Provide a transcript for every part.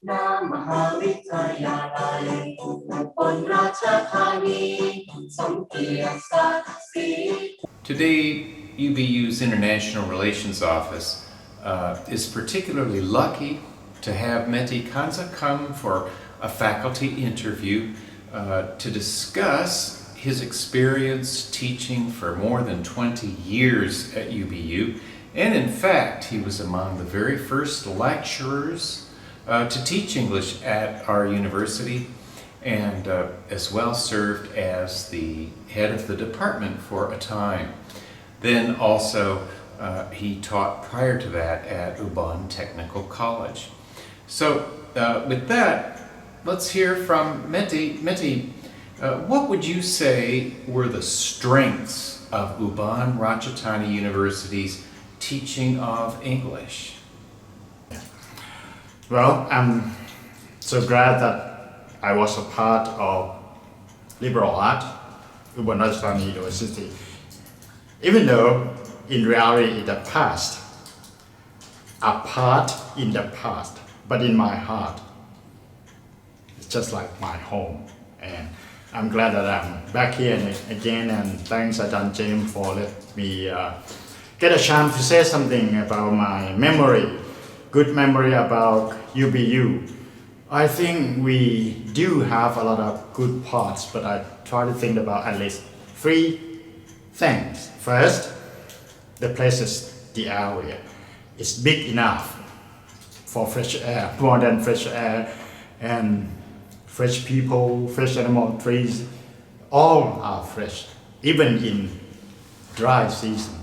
ณมหาวิทยาลัยอุบลราชธานีสมเกียรติศักดิ์ศรี Today, UBU's International Relations Office is particularly lucky to have Metee Kansa come for a faculty interview to discuss his experience teaching for more than 20 years at UBU. And in fact, he was among the very first lecturers to teach English at our university, and as well served as the head of the department for a time. Then also he taught prior to that at Ubon Technical College. So with that, let's hear from Metee. Metee, what would you say were the strengths of Ubon Ratchathani University's teaching of English? Well, I'm so glad that I was a part of liberal art, Ubon Ratchathani University. Even though in reality in the past, a part in the past, but in my heart, it's just like my home. And I'm glad that I'm back here again, and thanks Ajahn James for letting me get a chance to say something about my memory, good memory about UBU. I think we do have a lot of good parts, but I try to think about at least 3 things. First, the places, the area is big enough for fresh air, more than fresh air, and fresh people, fresh animal, trees, all are fresh, even in dry season,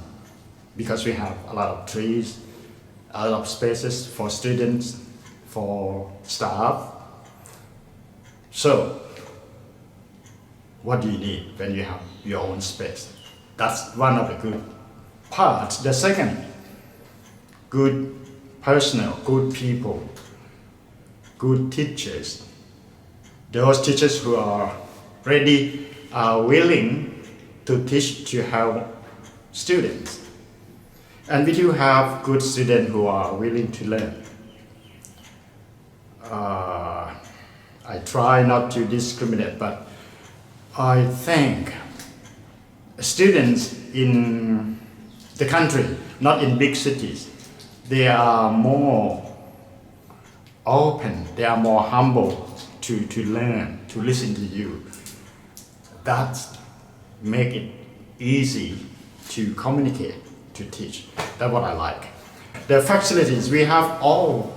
because we have a lot of trees, a lot of spaces for students, for staff. So, what do you need when you have your own space? That's one of the good parts. The second, good personnel, good people, good teachers. Those teachers who are ready, are willing to teach, to help students. And we do have good students who are willing to learn. I try not to discriminate, but I think students in the country, not in big cities, they are more open, they are more humble to learn, to listen to you. That make it easy to communicate, to teach. That's what I like. The facilities, we have all,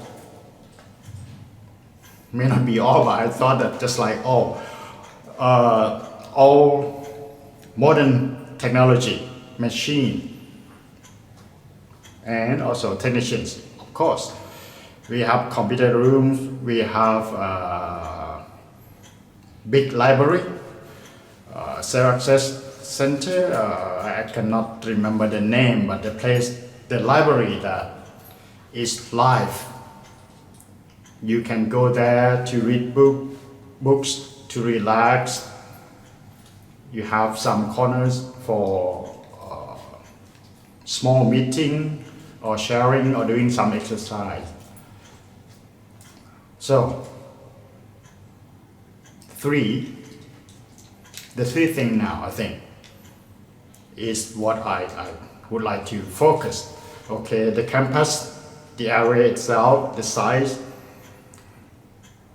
may not be all, but I thought that just like all modern technology, machine, and also technicians, of course. We have computer rooms, we have big library, self-access center, I cannot remember the name, but the place, the library that is live. You can go there to read books, to relax. You have some corners for small meeting or sharing or doing some exercise. So, the 3 thing now, I think, is what I would like to focus. Okay, the campus, the area itself, the size,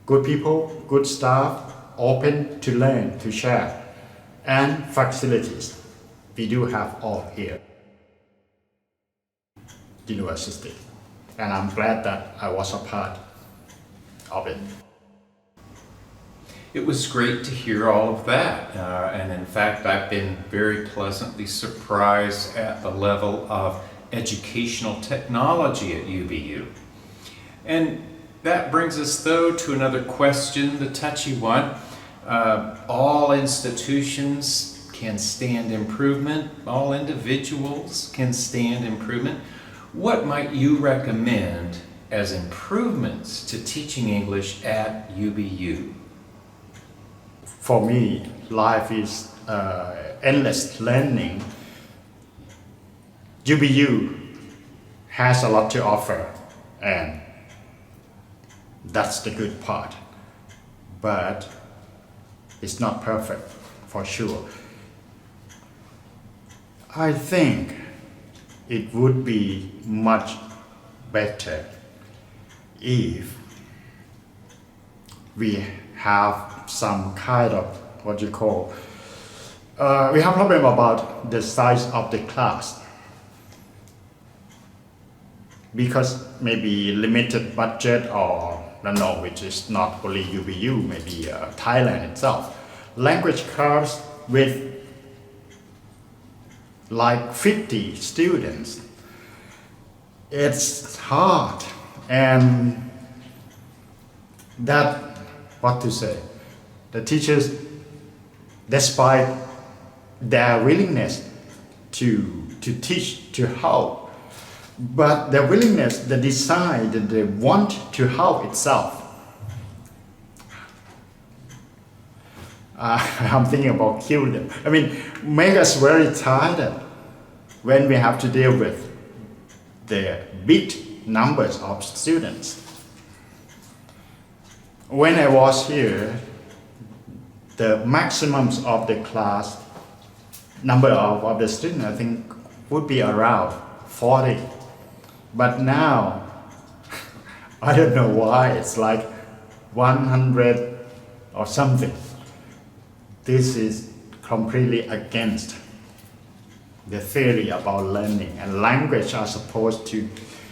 good people, good staff, open to learn, to share, and facilities. We do have all here. University, and I'm glad that I was a part of it. It was great to hear all of that, and in fact I've been very pleasantly surprised at the level of educational technology at UBU. And that brings us though to another question, the touchy one. All institutions can stand improvement, all individuals can stand improvement. What might you recommend as improvements to teaching English at UBU? For me, life is endless learning. UBU has a lot to offer, and That's the good part. But it's not perfect, for sure. I think it would be much better if we have some kind of what you call we have problem about the size of the class, because maybe limited budget, or I don't know, which is not only UBU, maybe Thailand itself, language class with like 50 students. It's hard, and that, what to say, the teachers, despite their willingness to teach, to help, but their willingness, the desire that they want to help itself. I'm thinking about kill them. I mean, make us very tired when we have to deal with the big numbers of students. When I was here, the maximums of the class number of the students, I think, would be around 40. But now, I don't know why, it's like 100 or something. This is completely against the theory about learning, and language are supposed to,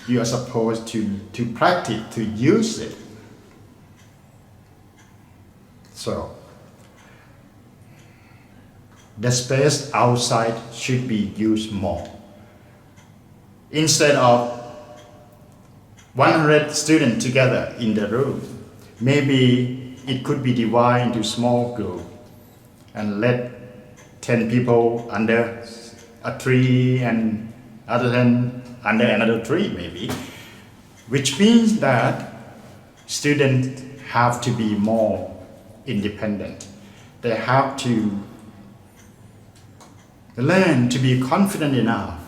you are supposed to practice, to use it. So, the space outside should be used more. Instead of 100 students together in the room, maybe it could be divided into small groups and let 10 people under a tree and other 10 under another tree maybe, which means that students have to be more independent. They have to learn to be confident enough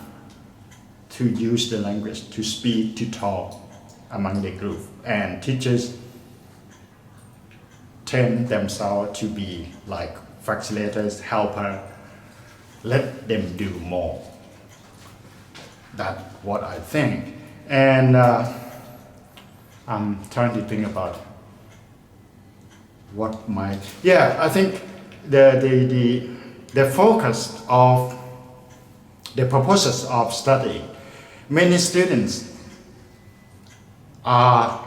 to use the language, to speak, to talk among the group. And teachers train themselves to be like facilitators, helpers. Let them do more. That's what I think. And I'm trying to think about what might. Yeah, I think the focus of the purposes of studying. Many students are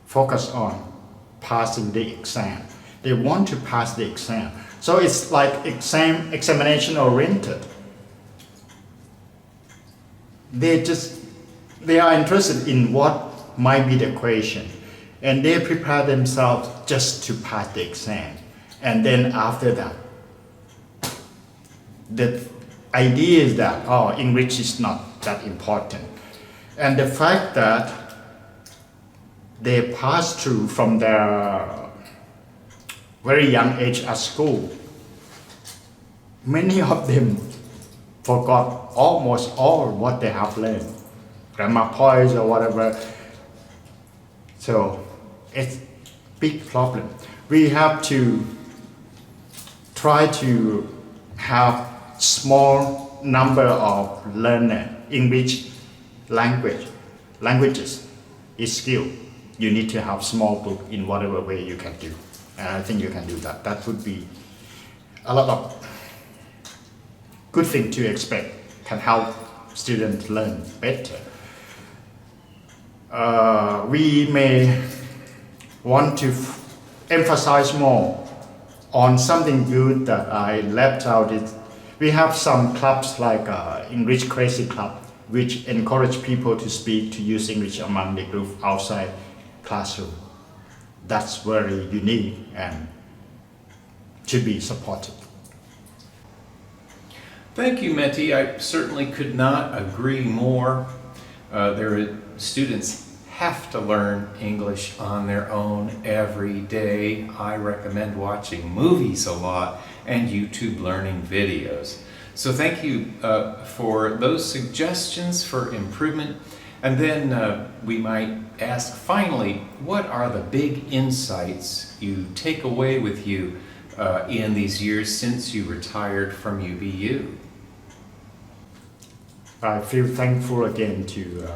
focused on passing the exam. They want to pass the exam. So it's like examination oriented. They are interested in what might be the question, and they prepare themselves just to pass the exam. And then after that, the idea is that, English is not that important. And the fact that they pass through from their very young age at school, many of them forgot almost all what they have learned, grammar points or whatever. So it's a big problem. We have to try to have small number of learner English languages is skill. You need to have small group in whatever way you can do. And I think you can do that. That would be a lot of good thing to expect, can help students learn better. We may want to emphasize more on something good that I left out. We have some clubs like English Crazy Club, which encourage people to speak, to use English among the group outside classroom. That's very unique and should be supported. Thank you, Metee. I certainly could not agree more. Students have to learn English on their own every day. I recommend watching movies a lot and YouTube learning videos. So thank you for those suggestions for improvement. And then we might ask finally, what are the big insights you take away with you in these years since you retired from UBU? I feel thankful again to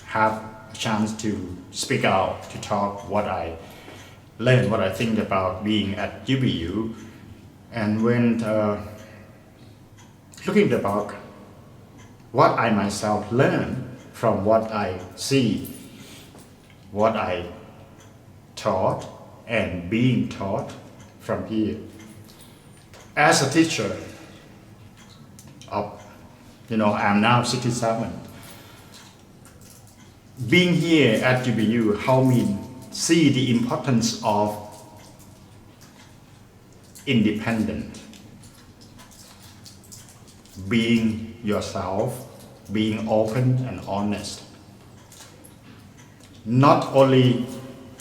have a chance to speak out, to talk what I learned, what I think about being at UBU. And when looking about what I myself learned from what I see, what I taught and being taught from here. As a teacher of, I'm now 67. Being here at UBU helped me see the importance of independent, being yourself, being open and honest. Not only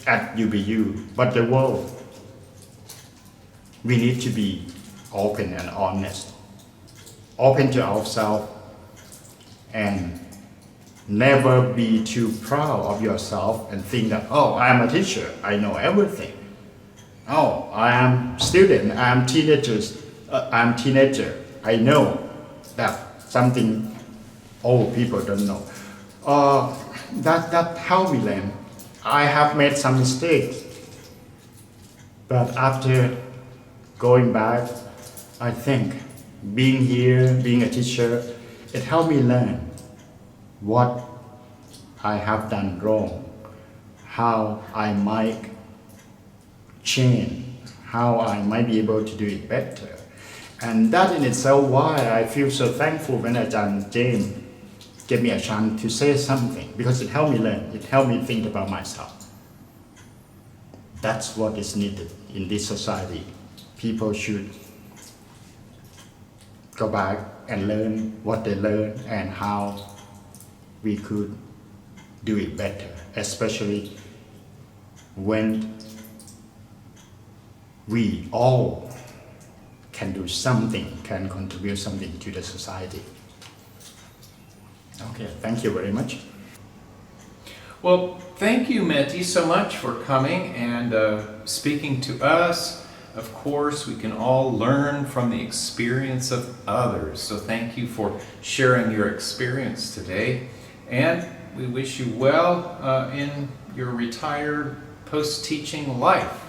at UBU, but the world. We need to be open and honest, open to ourselves, and never be too proud of yourself and think that, oh, I am a teacher, I know everything. Oh, I am student, I am teenager, I know that something old people don't know. That helped me learn. I have made some mistakes, but after going back, I think being here, being a teacher, it helped me learn what I have done wrong, how I might change, how I might be able to do it better. And that in itself why I feel so thankful when Ajahn James gave me a chance to say something, because it helped me learn, it helped me think about myself. That's what is needed in this society. People should go back and learn what they learned and how we could do it better, especially when we all can do something, can contribute something to the society. Okay, thank you very much. Well, thank you, Metee, so much for coming and speaking to us. Of course, we can all learn from the experience of others. So thank you for sharing your experience today. And we wish you well in your retired post-teaching life.